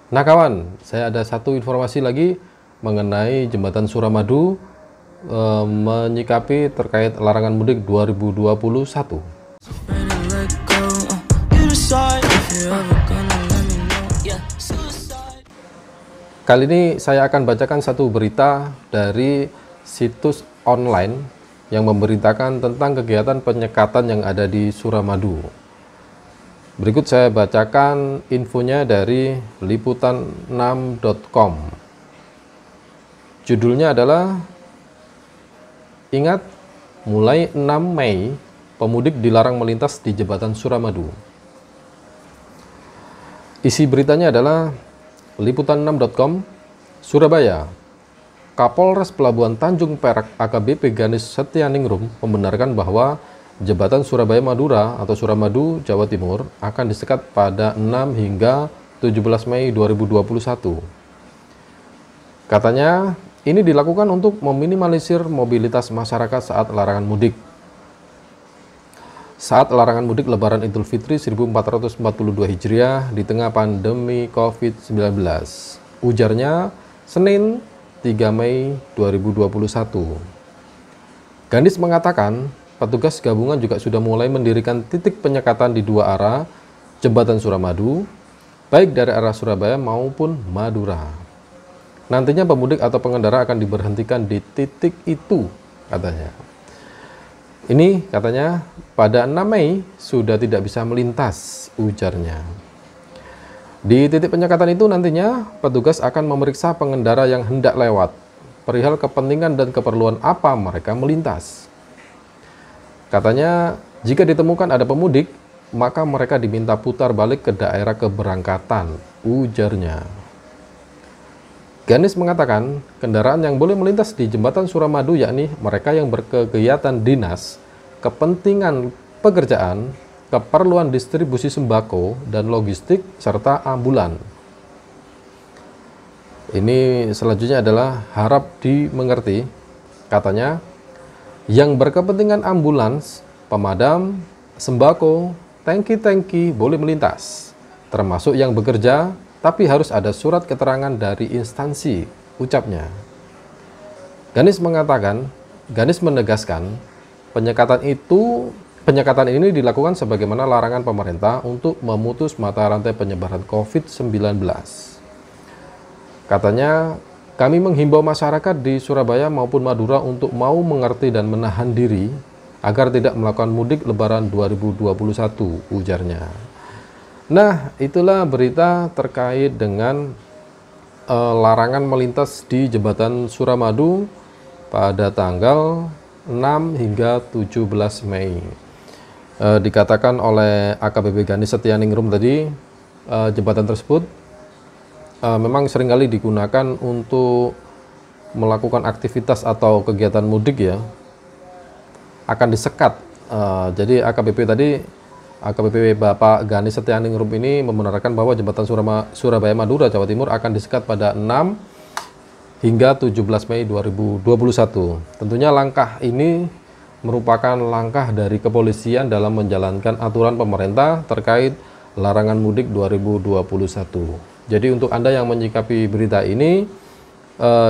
Nah kawan, saya ada satu informasi lagi mengenai Jembatan Suramadu menyikapi terkait larangan mudik 2021. Kali ini saya akan bacakan satu berita dari situs online yang memberitakan tentang kegiatan penyekatan yang ada di Suramadu. Berikut saya bacakan infonya dari liputan6.com. Judulnya adalah Ingat, mulai 6 Mei pemudik dilarang melintas di Jembatan Suramadu. Isi beritanya adalah liputan6.com, Surabaya. Kapolres Pelabuhan Tanjung Perak AKBP Ganis Setianingrum membenarkan bahwa Jembatan Surabaya Madura atau Suramadu, Jawa Timur akan disekat pada 6 hingga 17 Mei 2021. Katanya, ini dilakukan untuk meminimalisir mobilitas masyarakat saat larangan mudik. Saat larangan mudik Lebaran Idul Fitri 1442 Hijriah di tengah pandemi COVID-19. Ujarnya, Senin 3 Mei 2021. Ganis mengatakan, petugas gabungan juga sudah mulai mendirikan titik penyekatan di dua arah Jembatan Suramadu, baik dari arah Surabaya maupun Madura. Nantinya pemudik atau pengendara akan diberhentikan di titik itu, katanya. Ini katanya pada 6 Mei sudah tidak bisa melintas, ujarnya. Di titik penyekatan itu nantinya petugas akan memeriksa pengendara yang hendak lewat, perihal kepentingan dan keperluan apa mereka melintas. Katanya, jika ditemukan ada pemudik, maka mereka diminta putar balik ke daerah keberangkatan, ujarnya. Ganis mengatakan, kendaraan yang boleh melintas di Jembatan Suramadu yakni mereka yang berkegiatan dinas, kepentingan pekerjaan, keperluan distribusi sembako dan logistik, serta ambulan. Ini selanjutnya adalah harap dimengerti, katanya, yang berkepentingan ambulans, pemadam, sembako, tangki-tangki boleh melintas, termasuk yang bekerja, tapi harus ada surat keterangan dari instansi, ucapnya. Ganis menegaskan, penyekatan ini dilakukan sebagaimana larangan pemerintah untuk memutus mata rantai penyebaran COVID-19. Katanya, kami menghimbau masyarakat di Surabaya maupun Madura untuk mau mengerti dan menahan diri agar tidak melakukan mudik Lebaran 2021, ujarnya. Nah, itulah berita terkait dengan larangan melintas di Jembatan Suramadu pada tanggal 6 hingga 17 Mei. Dikatakan oleh AKBP Ganis Setianingrum tadi, jembatan tersebut memang seringkali digunakan untuk melakukan aktivitas atau kegiatan mudik ya, akan disekat. Jadi AKBP Bapak Ganis Setianingrum ini membenarkan bahwa Jembatan Surabaya Madura Jawa Timur akan disekat pada 6 hingga 17 Mei 2021. Tentunya langkah ini merupakan langkah dari kepolisian dalam menjalankan aturan pemerintah terkait larangan mudik 2021. Jadi untuk Anda yang menyikapi berita ini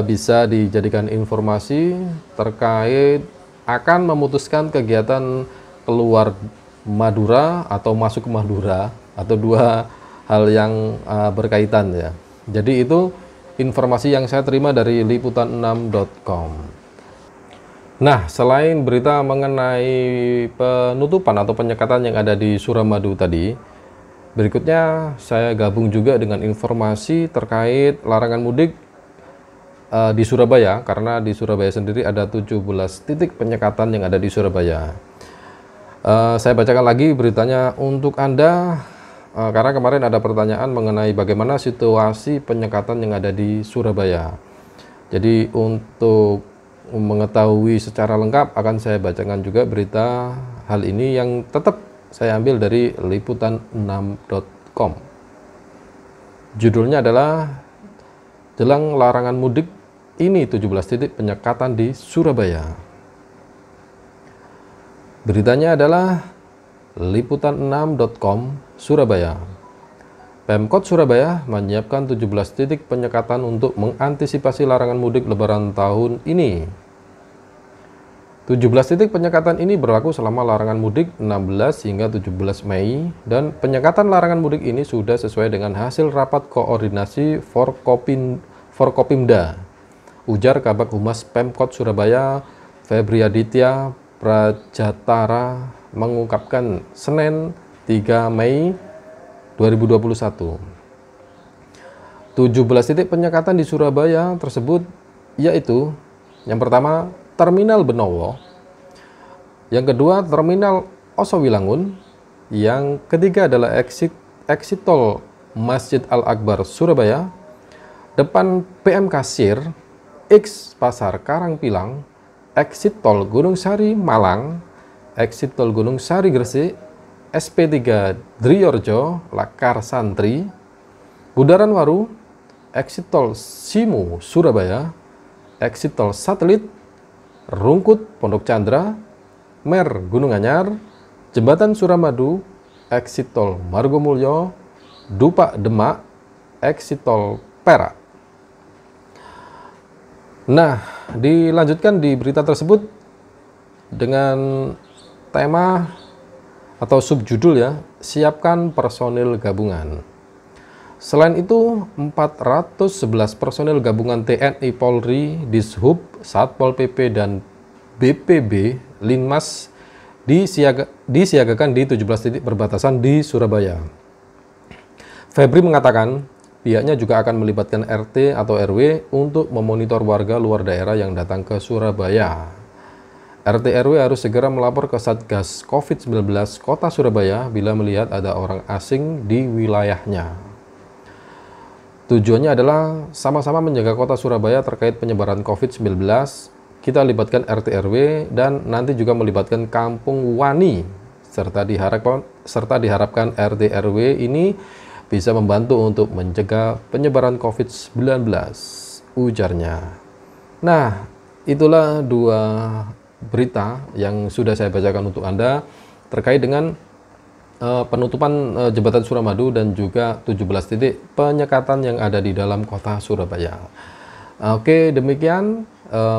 bisa dijadikan informasi terkait akan memutuskan kegiatan keluar Madura atau masuk ke Madura, atau dua hal yang berkaitan ya. Jadi itu informasi yang saya terima dari liputan6.com. Nah, selain berita mengenai penutupan atau penyekatan yang ada di Suramadu tadi, berikutnya saya gabung juga dengan informasi terkait larangan mudik di Surabaya, karena di Surabaya sendiri ada 17 titik penyekatan yang ada di Surabaya. Saya bacakan lagi beritanya untuk Anda, karena kemarin ada pertanyaan mengenai bagaimana situasi penyekatan yang ada di Surabaya. Jadi untuk mengetahui secara lengkap akan saya bacakan juga berita hal ini yang tetap saya ambil dari liputan6.com. Judulnya adalah Jelang Larangan Mudik, ini 17 titik penyekatan di Surabaya. Beritanya adalah liputan6.com Surabaya. Pemkot Surabaya menyiapkan 17 titik penyekatan untuk mengantisipasi larangan mudik Lebaran tahun ini. 17 titik penyekatan ini berlaku selama larangan mudik 16 hingga 17 Mei dan penyekatan larangan mudik ini sudah sesuai dengan hasil rapat koordinasi Forkopimda, ujar Kabag Humas Pemkot Surabaya Febri Aditya Prajatara mengungkapkan Senin 3 Mei 2021. 17 titik penyekatan di Surabaya tersebut yaitu yang pertama Terminal Benowo, yang kedua Terminal Osowilangun, yang ketiga adalah exit tol Masjid Al-Akbar Surabaya, depan PM Kasir, X Pasar Karangpilang, exit tol Gunung Sari Malang, exit tol Gunung Sari Gresik, SP3 Driorjo, Lakar Santri, Bundaran Waru, exit tol Simu Surabaya, exit tol Satelit, Rungkut Pondok Chandra, Mer Gunung Anyar, Jembatan Suramadu, exit tol Margomulyo, Dupak Demak, exit tol Perak. Nah, dilanjutkan di berita tersebut dengan tema atau subjudul ya, siapkan personil gabungan. Selain itu, 411 personil gabungan TNI Polri, Dishub, Satpol PP dan BPB Linmas disiagakan di 17 titik perbatasan di Surabaya. Febri mengatakan pihaknya juga akan melibatkan RT atau RW untuk memonitor warga luar daerah yang datang ke Surabaya. RT RW harus segera melapor ke Satgas COVID-19 Kota Surabaya bila melihat ada orang asing di wilayahnya. Tujuannya adalah sama-sama menjaga Kota Surabaya terkait penyebaran COVID-19. Kita libatkan RT RW dan nanti juga melibatkan Kampung Wani serta diharapkan RT RW ini bisa membantu untuk mencegah penyebaran COVID-19, ujarnya. Nah, itulah dua berita yang sudah saya bacakan untuk Anda terkait dengan penutupan jembatan Suramadu dan juga 17 titik penyekatan yang ada di dalam kota Surabaya. Oke, demikian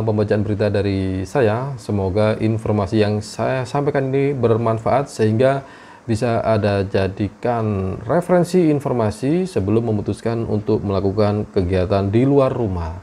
pembacaan berita dari saya. Semoga informasi yang saya sampaikan ini bermanfaat sehingga bisa Anda jadikan referensi informasi sebelum memutuskan untuk melakukan kegiatan di luar rumah.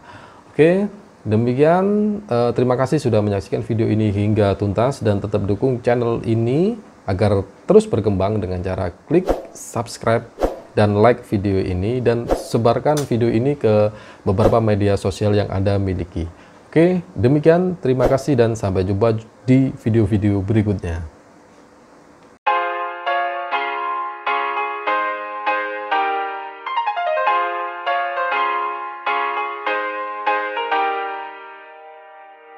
Oke, demikian, terima kasih sudah menyaksikan video ini hingga tuntas dan tetap dukung channel ini agar terus berkembang dengan cara klik subscribe dan like video ini dan sebarkan video ini ke beberapa media sosial yang Anda miliki. Oke, demikian, terima kasih dan sampai jumpa di video-video berikutnya.